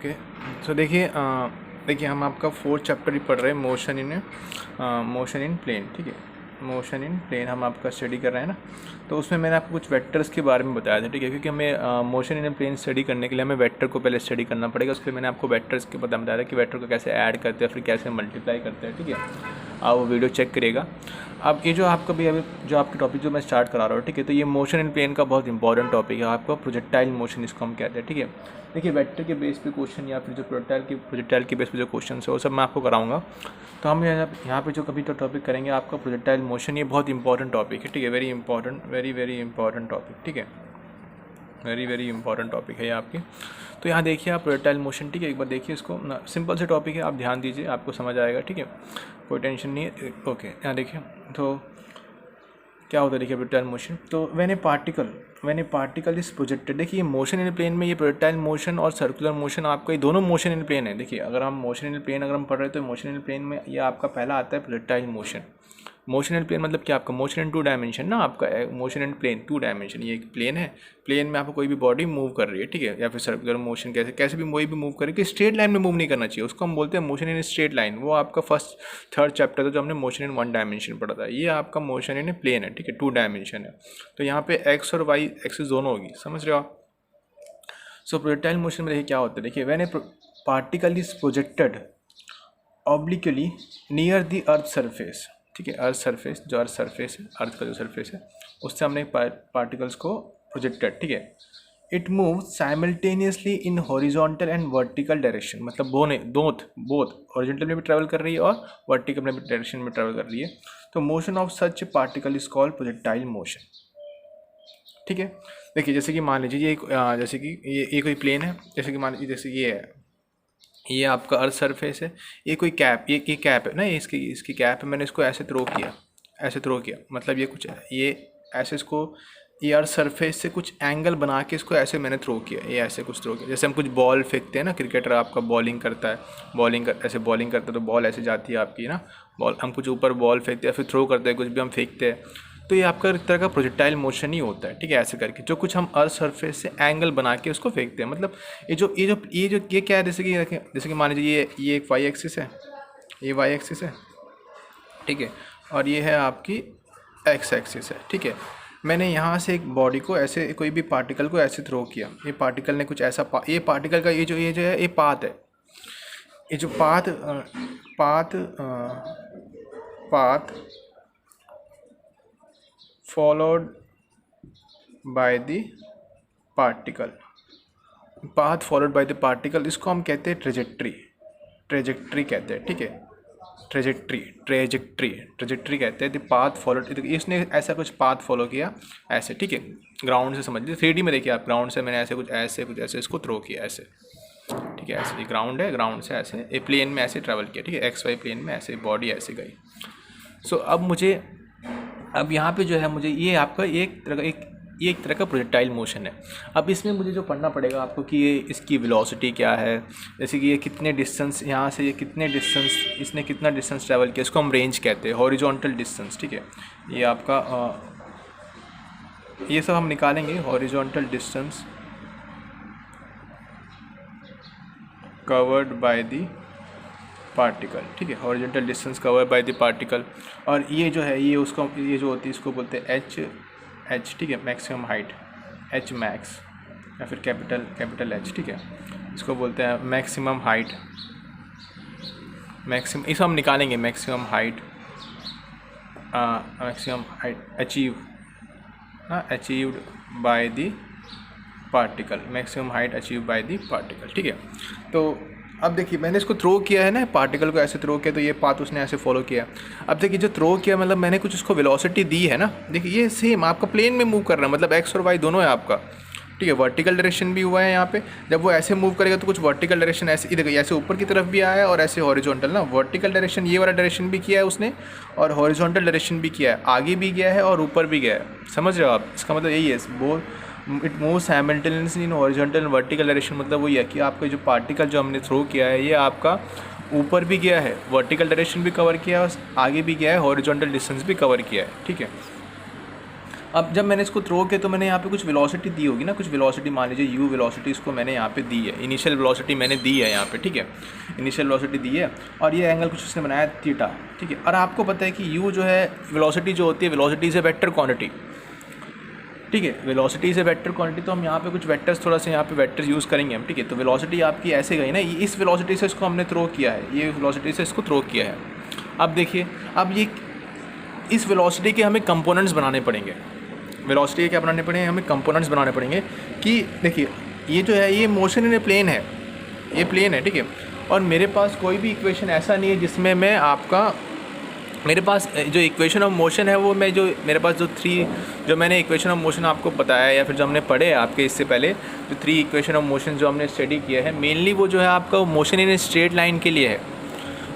Okay. सो देखिए हम आपका 4th चैप्टर ही पढ़ रहे हैं, मोशन इन प्लेन। ठीक है, मोशन इन प्लेन हम आपका स्टडी कर रहे हैं ना। तो उसमें मैंने आपको कुछ वेक्टर्स के बारे में बताया था। ठीक है, क्योंकि हमें मोशन इन प्लेन स्टडी करने के लिए हमें वेक्टर को पहले स्टडी करना पड़ेगा। उसके लिए मैंने आपको वेक्टर्स के बताया था कि वेक्टर को कैसे ऐड करते हैं, फिर कैसे मल्टीप्लाई करते हैं। ठीक है, आप वो वीडियो चेक करिएगा। अब ये जो आपका भी अभी जो आपके टॉपिक जो मैं स्टार्ट करा रहा हूँ, ठीक है, तो ये मोशन इन प्लेन का बहुत इंपॉर्टेंट टॉपिक है आपका, प्रोजेक्टाइल मोशन इसको हम कहते हैं। ठीक है, देखिए वेक्टर के बेस पे क्वेश्चन या फिर जो प्रोजेक्टाइल के बेस पे जो क्वेश्चन है वो सब मैं आपको कराऊंगा। तो हम यहाँ पे जो कभी तो टॉपिक करेंगे आपका प्रोजेक्टाइल मोशन, ये बहुत इंपॉर्टेंट टॉपिक है। ठीक है, very important, very important topic. ठीक है, वेरी इंपॉर्टेंट टॉपिक है ये आपकी। तो यहाँ देखिए आप प्रोजेक्टाइल मोशन। ठीक है, एक बार देखिए इसको, सिंपल से टॉपिक है, आप ध्यान दीजिए, आपको समझ आएगा। ठीक है, कोई टेंशन नहीं है। ओके, यहाँ देखिए तो क्या होता है, देखिए प्रोजेक्टाइल मोशन। तो when A particle is projected, देखिए ये मोशन इन प्लेन में, ये प्रोजेक्टाइल मोशन और सर्कुलर मोशन आपका ये दोनों मोशन इन प्लेन है। देखिए अगर हम मोशन इन प्लेन अगर हम पढ़ रहे हैं तो मोशन इन प्लेन में ये आपका पहला आता है projectile motion. Motion in plane मतलब क्या, आपका मोशन इन 2 डायमेंशन ना, आपका मोशन इन प्लेन 2 डायमेंशन। ये एक प्लेन है, प्लेन में आपको कोई भी बॉडी मूव कर रही है। ठीक है, या फिर सर्कुलर मोशन कैसे भी कोई भी मूव करे कि स्ट्रेट लाइन में मूव नहीं करना चाहिए, उसको हम बोलते हैं मोशन इन स्ट्रेट लाइन। वो आपका फर्स्ट 3rd चैप्टर था जो हमने मोशन इन 1 डायमेंशन पढ़ा था। ये आपका मोशन इन प्लेन है। ठीक है, 2 डायमेंशन है। तो यहाँ पे एक्स और वाई एक्सिस दोनों होगी, समझ रहे हो आप। सो प्रोजेक्टाइल मोशन में देखिए क्या होता है, देखिए when A particle is projected obliquely near the earth surface. ठीक है, अर्थ सरफेस, जो अर्थ सरफेस है, अर्थ का जो सरफेस है, उससे हमने पार्टिकल्स को प्रोजेक्टेड। ठीक है, it move simultaneously in horizontal and vertical direction, मतलब बोथ हॉरिजॉन्टल में भी ट्रैवल कर रही है और वर्टिकल में भी डायरेक्शन में ट्रैवल कर रही है। तो motion of such particle is called projectile motion. ठीक है, देखिए जैसे कि मान लीजिए ये जैसे कि ये कोई प्लेन है, जैसे कि मान लीजिए जैसे ये है, ये आपका अर्थ सरफेस है, ये कोई कैप, ये कैप है ना, इसकी कैप है, मैंने इसको ऐसे थ्रो किया, मतलब ये कुछ ये ऐसे इसको ये अर्थ सरफेस से कुछ एंगल बना के इसको ऐसे मैंने थ्रो किया, ये ऐसे कुछ थ्रो किया। जैसे हम कुछ बॉल फेंकते हैं ना, क्रिकेटर आपका बॉलिंग करता है, ऐसे बॉलिंग करता है तो बॉल ऐसे जाती है आपकी ना, बॉल हम कुछ ऊपर बॉल फेंकते हैं, फिर थ्रो करते हैं, कुछ भी हम फेंकते हैं, तो ये आपका एक तरह का प्रोजेक्टाइल मोशन ही होता है। ठीक है, ऐसे करके जो कुछ हम अर्थ सरफेस से एंगल बना के उसको फेंकते हैं, मतलब ये क्या है, जैसे कि मान लीजिए ये एक वाई एक्सिस है, ये वाई एक्सिस है। ठीक है, और ये है आपकी एक्स एक्सिस है। ठीक है, मैंने यहाँ से एक बॉडी को ऐसे, कोई भी पार्टिकल को ऐसे थ्रो किया, ये पार्टिकल ने कुछ ऐसा ये पार्टिकल का ये जो है ये पाथ है, ये जो path followed by the particle, इसको हम कहते हैं ट्रेजेक्ट्री कहते हैं। ठीक है, ट्रेजेक्ट्री कहते हैं, द पाथ फॉलोड, इसने ऐसा कुछ पाथ फॉलो किया ऐसे। ठीक है, ग्राउंड से समझ लीजिए, 3D में देखिए आप, ग्राउंड से मैंने ऐसे कुछ इसको थ्रो किया ऐसे। ठीक है, ऐसे ये ग्राउंड है, ग्राउंड से ऐसे ए प्लेन में ऐसे ट्रैवल किया। ठीक है, XY प्लेन में ऐसे बॉडी ऐसे गई। सो अब यहाँ पे जो है मुझे ये आपका एक तरह का प्रोजेक्टाइल मोशन है। अब इसमें मुझे जो पढ़ना पड़ेगा आपको कि ये इसकी वेलोसिटी क्या है, जैसे कि ये कितने डिस्टेंस, यहाँ से ये इसने कितना डिस्टेंस ट्रैवल किया, इसको हम रेंज कहते हैं, हॉरिजॉन्टल डिस्टेंस। ठीक है, ये आपका ये सब हम निकालेंगे, horizontal distance covered by the particle. ठीक है, horizontal distance covered by the particle. और ये जो है ये जो होती है इसको बोलते हैं एच। ठीक है, मैक्सिमम हाइट, एच मैक्स, या फिर कैपिटल एच। ठीक है, इसको बोलते हैं मैक्सिमम हाइट, इसको हम निकालेंगे, maximum height achieved by the particle, maximum height achieve by the particle. ठीक है, तो अब देखिए मैंने इसको थ्रो किया है ना, पार्टिकल को ऐसे थ्रो किया, तो ये पाथ उसने ऐसे फॉलो किया। अब देखिए जो थ्रो किया मतलब मैंने कुछ उसको वेलोसिटी दी है ना, देखिए ये सेम आपका प्लेन में मूव कर रहा है, मतलब एक्स और वाई दोनों है आपका। ठीक है, वर्टिकल डायरेक्शन भी हुआ है यहाँ पे, जब वो ऐसे मूव करेगा तो कुछ वर्टिकल डायरेक्शन ऐसे, देखिए ऐसे ऊपर की तरफ भी आया है और ऐसे हॉरिजॉन्टल ना, वर्टिकल डायरेक्शन ये वाला डायरेक्शन भी किया है उसने, और हॉरिजॉन्टल डायरेक्शन भी किया है, आगे भी गया है और ऊपर भी गया है। समझ रहे हो आप, इसका मतलब यही है, it move simultaneously in horizontal and vertical direction. मतलब वही है कि आपका जो पार्टिकल जो हमने थ्रो किया है ये आपका ऊपर भी गया है, वर्टिकल डायरेक्शन भी कवर किया है, और आगे भी गया है, हॉरिजॉन्टल डिस्टेंस भी कवर किया है। ठीक है, अब जब मैंने इसको थ्रो किया तो मैंने यहाँ पे कुछ वेलोसिटी दी होगी ना, कुछ वेलोसिटी मान लीजिए यू वेलोसिटी इसको मैंने यहाँ पे दी है, इनिशियल वेलोसिटी मैंने दी है यहाँ पे, ठीक है, इनिशियल वेलोसिटी दी है और ये एंगल कुछ उसने बनाया थीटा, ठीक है। और आपको पता है कि यू जो है वेलोसिटी जो होती है, velocity is a vector quantity, ठीक है, velocity is a vector quantity. तो हम यहाँ पे कुछ वेक्टर्स थोड़ा सा यहाँ पे वेक्टर्स यूज़ करेंगे हम, ठीक है। तो वेलोसिटी आपकी ऐसे गई ना, इस वेलोसिटी से इसको हमने थ्रो किया है, ये वेलोसिटी से इसको थ्रो किया है। अब देखिए, अब ये इस वेलोसिटी के हमें कंपोनेंट्स बनाने पड़ेंगे, वेलोसिटी के क्या बनाने पड़ेंगे, हमें कंपोनेंट्स बनाने पड़ेंगे कि देखिए ये जो है ये मोशन इन ए प्लेन है, ये प्लेन है, ठीक है। और मेरे पास कोई भी इक्वेशन ऐसा नहीं है जिसमें मैं आपका, मेरे पास जो इक्वेशन ऑफ मोशन है वो मैं जो मेरे पास जो मैंने इक्वेशन ऑफ मोशन आपको बताया या फिर जो हमने पढ़े हैं आपके इससे पहले, जो 3 इक्वेशन ऑफ मोशन जो हमने स्टडी किया है, मेनली वो जो है आपका motion in a straight line के लिए है,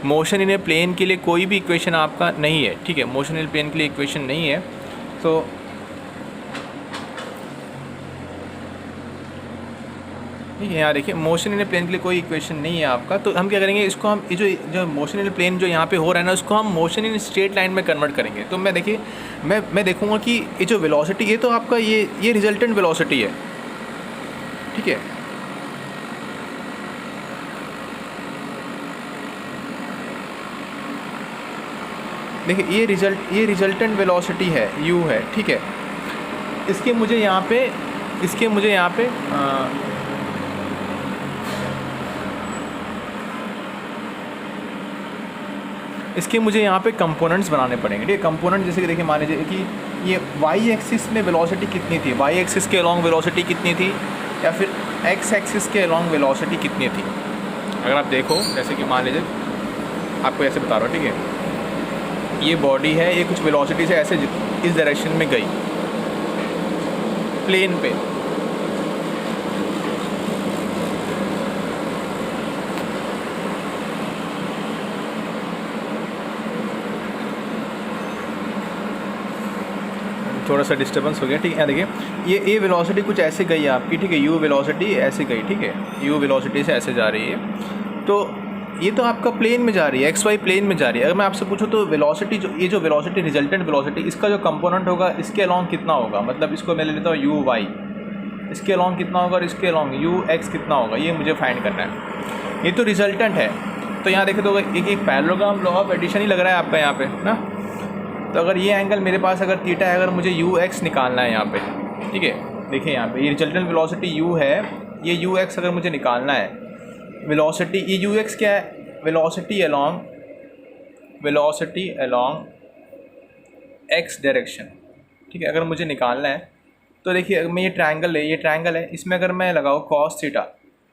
मोशन इन ए प्लेन के लिए कोई भी इक्वेशन आपका नहीं है, ठीक है, मोशन इन ए प्लेन के लिए इक्वेशन नहीं है। तो ठीक है, यहाँ देखिए मोशन इन ए प्लेन के लिए कोई इक्वेशन नहीं है आपका। तो हम क्या करेंगे, इसको हम ये जो मोशन इन ए प्लेन जो यहाँ पे हो रहा है ना, उसको हम मोशन इन स्ट्रेट लाइन में कन्वर्ट करेंगे। तो मैं देखिए मैं देखूँगा कि ये जो वेलोसिटी, ये तो आपका ये रिजल्टेंट वेलोसिटी है, ठीक है। देखिए ये रिजल्टेंट वेलोसिटी है, u है, ठीक है। इसके मुझे यहाँ पे इसके मुझे यहाँ पे कंपोनेंट्स बनाने पड़ेंगे, ठीक है। कंपोनेंट जैसे कि देखिए, मान लीजिए कि ये वाई एक्सिस में वेलोसिटी कितनी थी, वाई एक्सिस के अलॉन्ग वेलोसिटी कितनी थी, या फिर एक्स एक्सिस के अलॉन्ग वेलोसिटी कितनी थी। अगर आप देखो, जैसे कि मान लीजिए आपको ऐसे बता रहा हूँ, ठीक है, ये बॉडी है, ये कुछ वेलोसिटी से ऐसे इस डायरेक्शन में गई प्लेन पे, थोड़ा सा डिस्टर्बेंस हो गया, ठीक है। देखिए ये वेलोसिटी कुछ ऐसे गई है आपकी, ठीक है, यू वेलोसिटी ऐसे गई, ठीक है, यू वेलोसिटी से ऐसे जा रही है। तो ये तो आपका प्लेन में जा रही है, एक्स वाई प्लेन में जा रही है। अगर मैं आपसे पूछूं तो वेलोसिटी जो वेलोसिटी रिजल्टेंट वेलोसिटी, इसका जो कंपोनेंट होगा इसके अलॉन्ग कितना होगा, मतलब इसको मैं ले लेता हूँ यू वाई, इसके अलॉन्ग कितना होगा और इसके अलॉन्ग यू एक्स कितना होगा, ये मुझे फाइंड करना है। ये तो रिजल्टेंट है। तो यहाँ देखे तो एक पैरेललोग्राम लॉ ऑफ एडिशन ही लग रहा है आपका यहाँ पे ना। तो अगर ये एंगल मेरे पास अगर थीटा है, अगर मुझे यू एक्स निकालना है यहाँ पे, ठीक है, देखिए यहाँ पे ये रिजल्टेंट वेलोसिटी यू है, ये यू एक्स अगर मुझे निकालना है, वेलोसिटी ये यू एक्स क्या है, वेलोसिटी अलोंग एक्स डायरेक्शन, ठीक है, अगर मुझे निकालना है। तो देखिए अगर मैं ये ट्रायंगल है, इसमें अगर मैं लगाऊँ कॉस थीटा,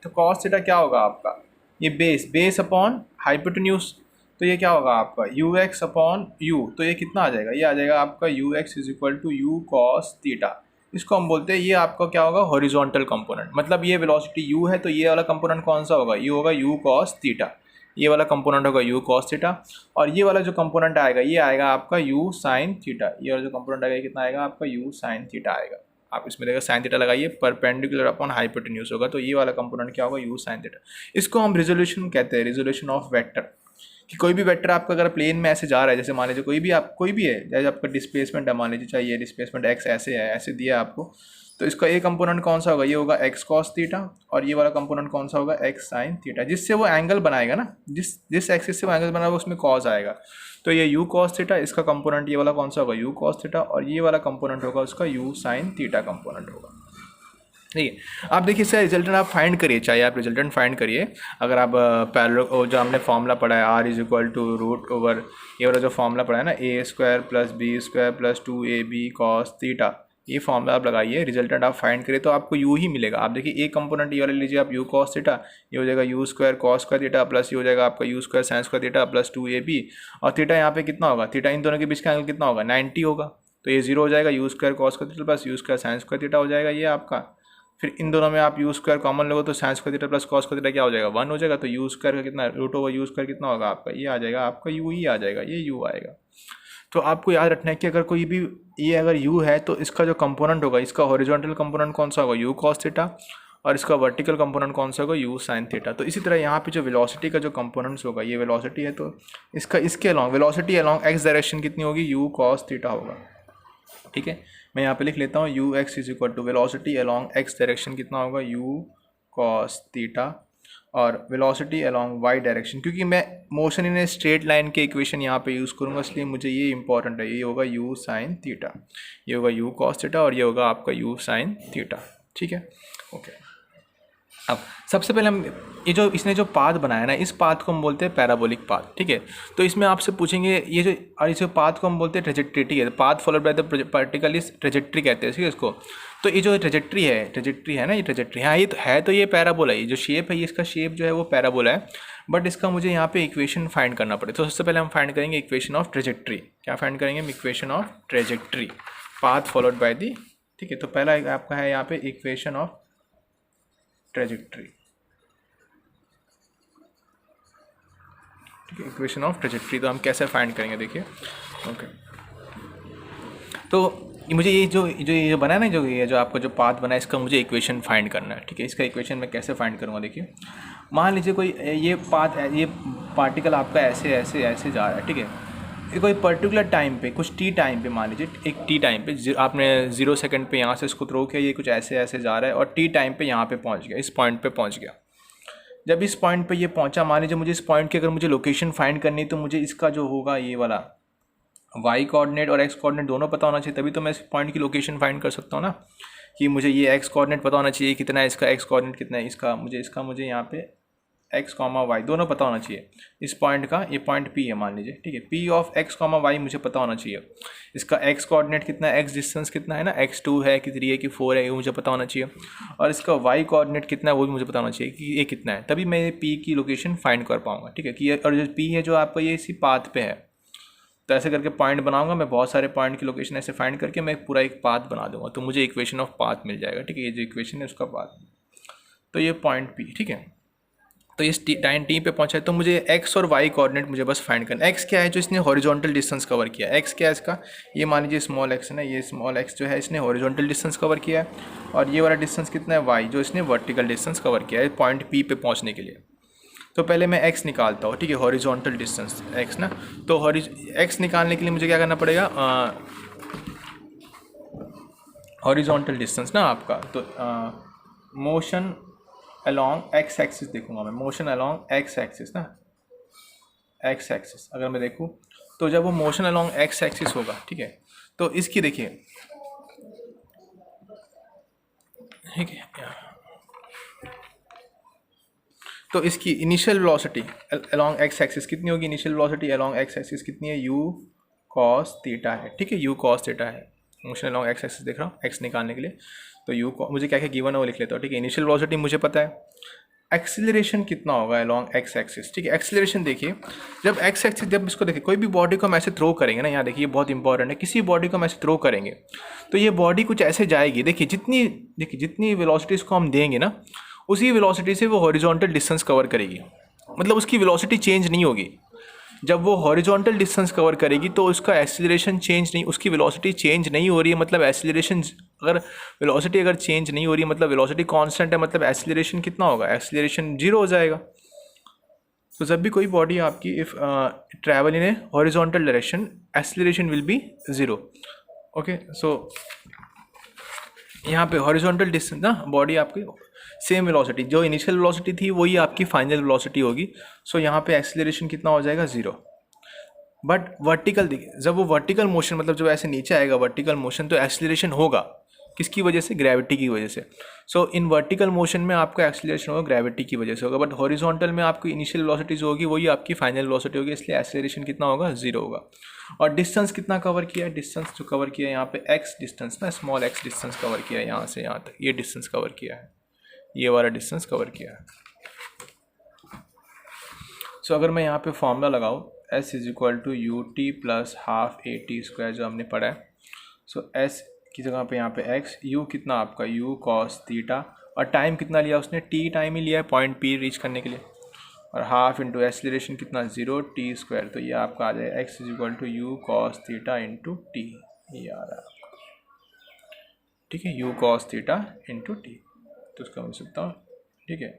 तो कॉस थीटा क्या होगा आपका, ये बेस अपॉन हाइपोटेन्यूज, तो ये क्या होगा आपका यू एक्स अपॉन यू, तो ये कितना आ जाएगा, ये आ जाएगा आपका U X is equal to U cos theta. इसको हम बोलते हैं, ये आपका क्या होगा, हॉरिजॉन्टल कंपोनेंट। मतलब ये वेलोसिटी यू है, तो ये वाला कंपोनेंट कौन सा होगा, ये होगा यू कॉस थीटा, ये वाला कंपोनेंट होगा यू कॉस थीटा। और ये वाला जो कंपोनेंट आएगा, ये आएगा आपका यू साइन थीटा, ये वाला जो कंपोनेंट आएगा कितना आएगा आपका यू साइन थीटा आएगा। आप इसमें देखिए साइन थीटा लगाइए, परपेंडिकुलर अपॉन हाइपोटेन्यूज होगा, तो ये वाला कंपोनेंट क्या होगा, यू साइन थीटा। इसको हम रिजोल्यूशन कहते हैं, रिजोल्यूशन ऑफ वेक्टर, कि कोई भी वेक्टर आपका अगर प्लेन में ऐसे जा रहा है, जैसे मान लीजिए कोई भी है, जैसे आपका डिस्प्लेसमेंट है, मान लीजिए चाहे ये डिस्प्लेसमेंट एक्स ऐसे है, ऐसे दिया आपको, तो इसका एक कंपोनेंट कौन सा होगा, ये होगा एक्स कॉस थीटा, और ये वाला कंपोनेंट कौन सा होगा, एक्स साइन थीटा। जिससे वो एंगल बनाएगा ना, जिस एक्सिस से वो एंगल बनाएगा उसमें कॉस आएगा, तो ये यू कॉस थीटा, इसका कंपोनेंट ये वाला कौन सा होगा, यू कॉस थीटा, और ये वाला कंपोनेंट होगा उसका यू साइन थीटा कंपोनेंट होगा। ठीक है, आप देखिए इसका रिजल्टेंट आप फाइंड करिए, चाहे आप रिजल्टेंट फाइंड करिए। अगर आप पैरेलल जो हमने फॉर्मूला पढ़ा है R is equal to root over, ये वाला जो फॉर्मूला पढ़ा है ना, A square plus B square plus 2ab cos theta, ये फॉर्मूला आप लगाइए, रिजल्टेंट आप फाइंड करिए तो आपको यू ही मिलेगा। आप देखिए एक कंपोनेंट ये वाला लीजिए आप यू कॉस थीटा, ये हो जाएगा you square cos square theta plus ये हो जाएगा आपका you square sine square theta plus 2ab, और थीटा यहाँ पे कितना होगा, थीटा इन दोनों के बीच का एंगल कितना होगा, 90 होगा, तो ये 0 हो जाएगा, you square cos square theta plus you square sine square theta हो जाएगा ये आपका। फिर इन दोनों में आप यू स्क्वायर कॉमन लोगे तो sine square theta plus cos square theta क्या हो जाएगा, 1 हो जाएगा, तो यू स्क्वायर का कितना रूट ओवर यू स्क्वायर कितना होगा आपका, ये आ जाएगा आपका यू ही आ जाएगा, ये यू आएगा। तो आपको याद रखना है कि अगर कोई भी ये अगर यू है तो इसका जो कंपोनेंट होगा, इसका हॉरिजॉन्टल कंपोनेंट कौन सा होगा, यू कॉस थीटा, और इसका वर्टिकल कंपोनेंट कौन सा होगा, यू साइन थीटा। तो इसी तरह यहाँ पे जो वेलोसिटी का जो कंपोनेंट्स होगा, ये वेलोसिटी है तो इसके along velocity along X direction कितनी होगी, यू कॉस थीटा होगा। ठीक है, मैं यहाँ पे लिख लेता हूँ U X is equal to velocity along X direction कितना होगा यू कॉस थीटा, और वेलोसिटी अलॉन्ग वाई डायरेक्शन, क्योंकि मैं motion in a straight line के इक्वेशन यहाँ पे यूज़ करूँगा इसलिए मुझे ये इंपॉर्टेंट है, ये होगा यू साइन थीटा, ये होगा यू कॉस थीटा और ये होगा आपका यू साइन थीटा। ठीक है, ओके। अब सबसे पहले हम ये जो इसने जो पाथ बनाया ना, इस पाथ को हम बोलते हैं पैराबोलिक पाथ। ठीक है, तो इसमें आपसे पूछेंगे ये जो, और इस पाथ को हम बोलते हैं ट्रेजेक्ट्री। ठीक है, path followed by the particle is trajectory कहते हैं, ठीक है इसको। तो ये जो ट्रेजेक्ट्री है ना, ये ट्रेजेक्ट्री, हाँ ये तो है, तो ये पैराबोला है, ये जो शेप है, ये इसका शेप जो है वो पैराबोला है, बट इसका मुझे यहाँ पे इक्वेशन फाइंड करना पड़ेगा। तो सबसे पहले हम फाइंड करेंगे इक्वेशन ऑफ ट्रेजेक्ट्री। क्या फाइंड करेंगे हम? Equation of trajectory, path followed by the. ठीक है, तो पहला आपका है यहाँ पे इक्वेशन ऑफ ट्रेजेक्ट्री। ठीक है, इक्वेशन ऑफ ट्रेजेक्ट्री तो हम कैसे फाइंड करेंगे, देखिए। ओके, तो मुझे ये बना है ना, ये जो आपका जो पाथ बना है, इसका मुझे इक्वेशन फाइंड करना है। ठीक है, इसका इक्वेशन मैं कैसे फाइंड करूँगा, देखिए। मान लीजिए कोई ये पाथ, ये पार्टिकल आपका ऐसे ऐसे ऐसे जा रहा है। ठीक है, ये कोई पर्टिकुलर टाइम पे, कुछ टी टाइम पे, मान लीजिए एक टी टाइम पे आपने 0 सेकंड पे यहाँ से इसको थ्रो किया, ये कुछ ऐसे ऐसे जा रहा है, और टी टाइम पे यहाँ पे पहुँच गया, इस पॉइंट पे पहुँच गया। जब इस पॉइंट पे ये पहुँचा, मान लीजिए मुझे इस पॉइंट की अगर मुझे लोकेशन फाइंड करनी, तो मुझे इसका जो होगा ये वाला वाई कोऑर्डिनेट और एक्स कोऑर्डिनेट दोनों पता होना चाहिए, तभी तो मैं इस पॉइंट की लोकेशन फाइंड कर सकता हूँ ना, कि मुझे ये एक्स कोऑर्डिनेट पता होना चाहिए कितना है, इसका एक्स कोऑर्डिनेट कितना है, इसका मुझे यहाँ पे एक्स कॉमा वाई दोनों पता होना चाहिए। इस पॉइंट का, ये पॉइंट पी है मान लीजिए, ठीक है, P of X comma Y मुझे पता होना चाहिए। इसका एक्स कोऑर्डिनेट कितना है, एक्स डिस्टेंस कितना है ना, x2 है कि 3 है कि 4 है, ये मुझे पता होना चाहिए। और इसका वाई कोऑर्डिनेट कितना है वो भी मुझे पता होना चाहिए कि ये कितना है, तभी मैं पी की लोकेशन फाइंड कर पाऊंगा। ठीक है, कि और जो पी है जो आपका ये इसी पाथ पे है, तो ऐसे करके पॉइंट बनाऊंगा मैं, बहुत सारे पॉइंट की लोकेशन ऐसे फाइंड करके मैं पूरा एक पाथ बना दूंगा, तो मुझे इक्वेशन ऑफ पाथ मिल जाएगा। ठीक है, ये जो इक्वेशन है उसका पाथ, तो ये पॉइंट पी। ठीक है, तो इस टाइम टी पे पहुंचा है, तो मुझे एक्स और वाई कोऑर्डिनेट मुझे बस फाइंड करना है। एक्स क्या है, जो इसने हॉरिजॉन्टल डिस्टेंस कवर किया है। एक्स क्या है इसका, ये मान लीजिए स्मॉल एक्स है ना, ये स्मॉल एक्स जो है इसने हॉरिजॉन्टल डिस्टेंस कवर किया है, और ये वाला डिस्टेंस कितना है वाई, जो इसने वर्टिकल डिस्टेंस कवर किया है पॉइंट पी पे पहुँचने के लिए। तो पहले मैं एक्स निकालता हूँ। ठीक है, हॉरिजॉन्टल डिस्टेंस एक्स ना, तो एक्स निकालने के लिए मुझे क्या करना पड़ेगा, हॉरिजॉन्टल डिस्टेंस ना आपका, तो मोशन अलॉन्ग एक्स एक्सिस देखूंगा मैं, मोशन अलॉन्ग एक्स एक्सिस ना, एक्स एक्सिस अगर मैं देखूं, तो जब वो मोशन अलॉन्ग एक्स एक्सिस होगा, ठीक है, तो इसकी देखिए, ठीक है, तो इसकी initial velocity along x axis कितनी होगी, initial velocity along x axis कितनी है, यू कॉस थीटा है। ठीक है, यू कॉस थीटा है, मोशन अलॉन्ग एक्स एक्सिस देख रहा हूँ एक्स निकालने के लिए, तो यू मुझे क्या क्या गिवन है वो लिख लेता हूँ। ठीक है, इनिशियल वेलोसिटी मुझे पता है, एक्सीलरेशन कितना होगा अलॉन्ग एक्स एक्सिस। ठीक है, एक्सीलरेशन देखिए, जब एक्स एक्सिस, जब इसको देखिए, कोई भी बॉडी को हम ऐसे थ्रो करेंगे ना, यहाँ देखिए बहुत इंपॉर्टेंट है, किसी बॉडी को हम ऐसे थ्रो करेंगे तो ये बॉडी कुछ ऐसे जाएगी, देखिए जितनी वेलोसिटी इसको हम देंगे ना, उसी वेलोसिटी से वो हॉरिजॉन्टल डिस्टेंस कवर करेगी, मतलब उसकी वेलोसिटी चेंज नहीं होगी। जब वो हॉरिजॉन्टल डिस्टेंस कवर करेगी तो उसका एक्सीलरेशन चेंज नहीं, उसकी वेलोसिटी चेंज नहीं हो रही है, मतलब एक्सीलरेशन, अगर वेलोसिटी अगर चेंज नहीं हो रही है मतलब वेलोसिटी कांस्टेंट है, मतलब एक्सीलरेशन कितना होगा, एक्सीलरेशन 0 हो जाएगा। तो जब भी कोई बॉडी आपकी if travel in a horizontal direction, acceleration will be 0। Okay, so यहाँ पे हॉरिजॉन्टल डिस्टेंस ना, बॉडी आपकी सेम वेलोसिटी, जो इनिशियल वेलोसिटी थी वही आपकी फाइनल वेलोसिटी होगी। सो यहाँ पे एक्सीलरेशन कितना हो जाएगा 0। बट वर्टिकल देखिए, जब वो वर्टिकल मोशन, मतलब जब ऐसे नीचे आएगा वर्टिकल मोशन, तो एक्सीलरेशन होगा किसकी वजह से, ग्रेविटी की वजह से। सो इन वर्टिकल मोशन में आपका एक्सीलरेशन होगा ग्रेविटी की वजह से होगा, बट हॉरिजॉन्टल में आपकी इनिशियल वेलोसिटी जो होगी वही आपकी फाइनल वेलोसिटी होगी, इसलिए एक्सीलरेशन कितना होगा 0 होगा। और डिस्टेंस कितना कवर किया है, डिस्टेंस जो कवर किया है यहाँ पे एक्स डिस्टेंस ना, स्मॉल एक्स डिस्टेंस कवर किया है, यहाँ से यहाँ तक ये डिस्टेंस कवर किया है, ये वाला डिस्टेंस कवर किया है। सो अगर मैं यहाँ पे फॉर्मूला लगाऊँ, s is equal to U T plus half A T square जो हमने पढ़ा है, सो s की जगह पे यहाँ पे x, u कितना आपका u कॉस थीटा, और टाइम कितना लिया उसने, t टाइम ही लिया है पॉइंट p रीच करने के लिए, और हाफ इंटू एक्सीलरेशन कितना 0 टी स्क्वायर, तो ये आपका आ जाएगा x is equal to U cos theta into T, ये आ रहा है आपका। ठीक है, u cos theta into T, तो उसका मिल सकता हूँ। ठीक है,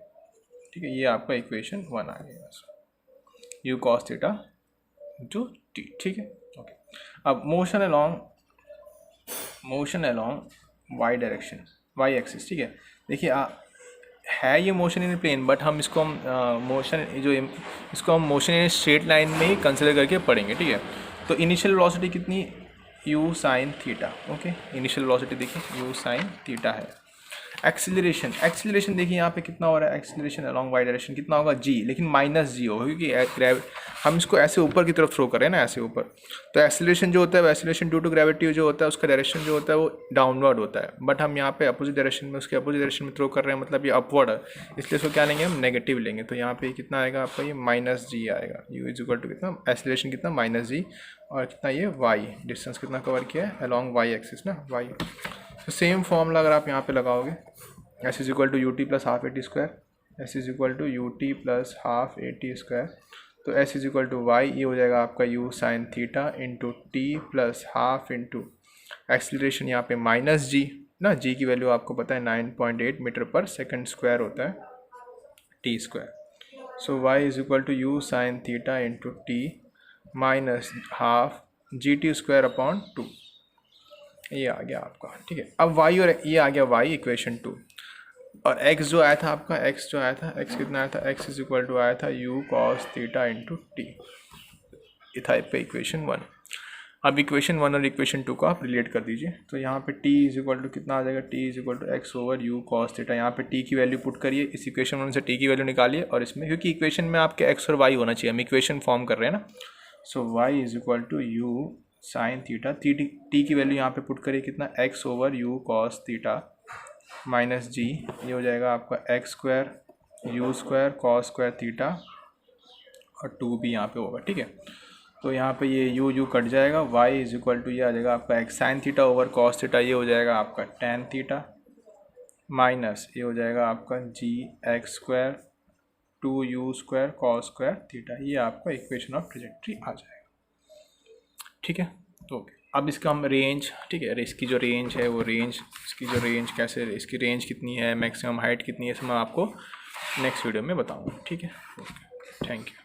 ठीक है, ये आपका इक्वेशन 1 आ गया, u cos theta into T. ठीक है, ओके। अब motion along motion along Y direction, Y axis, ठीक है। देखिए है ये मोशन इन प्लेन, बट हम इसको इसको हम मोशन इन स्ट्रेट लाइन में ही कंसिडर करके पढ़ेंगे, ठीक है। तो इनिशियल वेलोसिटी कितनी, u sine theta, okay. Initial velocity देखिए u साइन थीटा है। एक्सीलरेशन देखिए यहाँ पे कितना हो रहा है, एक्सीलरेशन अलॉन्ग वाई डायरेक्शन कितना होगा g, लेकिन माइनस g होगा क्योंकि हम इसको ऐसे ऊपर की तरफ थ्रो कर रहे हैं ना, ऐसे ऊपर। तो एक्सीलरेशन जो होता है, एक्सीलरेशन ड्यू टू ग्रेविटी जो होता है, उसका डायरेक्शन जो होता है वो डाउनवर्ड होता है, बट हम यहाँ पे अपोजिट डायरेक्शन में, उसके अपोजिट डायरेक्शन में थ्रो कर रहे हैं, मतलब ये अपवर्ड है, इसलिए इसको क्या लेंगे हम, नेगेटिव लेंगे। तो यहाँ पे कितना आएगा आपका, ये माइनस जी आएगा, u इज इक्वल टू कितना, एक्सीलरेशन कितना माइनस जी, और कितना ये y, डिस्टेंस कितना कवर किया है अलॉन्ग y एक्सिस ना, y। तो सेम फॉर्मूला अगर आप यहाँ पे लगाओगे, s is equal to U T plus half A T square, S is equal to U T plus half A T square, तो s is equal to Y, ये हो जाएगा आपका u sine theta into T plus half into acceleration यहाँ पे minus जी ना, g की value आपको पता है 9.8 मीटर पर सेकंड स्क्वायर होता है, T square. So y is equal to U sine theta into T minus half G T square upon 2, ये आ गया आपका, ठीक है। अब y और ये आ गया y इक्वेशन 2, और x जो आया था आपका, x जो आया था, x कितना आया था, x इज इक्वल टू आया था u cos theta into T, ये था पे इक्वेशन 1। अब इक्वेशन 1 और इक्वेशन 2 को आप रिलेट कर दीजिए, तो यहाँ पे t इज इक्वल टू कितना आ जाएगा, t is equal to X over u cos theta, यहाँ पे t की वैल्यू पुट करिए, इस इक्वेशन 1 से t की वैल्यू निकालिए, और इसमें क्योंकि इक्वेशन में आपके x और y होना चाहिए, हम इक्वेशन फॉर्म कर रहे हैं ना, so y is equal to u sine theta, t की वैल्यू यहाँ पे पुट करिए कितना, x over u cos theta minus G, ये हो जाएगा आपका X square U square cos square theta, और 2 भी यहाँ पे होगा, ठीक है। तो यहाँ पे ये u कट जाएगा, y इज इक्वल टू ये आ जाएगा आपका x sine theta over cos theta, ये हो जाएगा आपका टेन थीटा, माइनस ये हो जाएगा आपका G X square 2u square cos square theta, ये आपका इक्वेशन ऑफ ट्रेजेक्ट्री आ जाएगा, ठीक है। ओके, अब इसका हम रेंज, ठीक है, इसकी जो रेंज है वो रेंज, इसकी जो रेंज कैसे, इसकी रेंज कितनी है, मैक्सिमम हाइट कितनी है, इसमें मैं आपको नेक्स्ट वीडियो में बताऊंगा, ठीक है। Okay, thank you.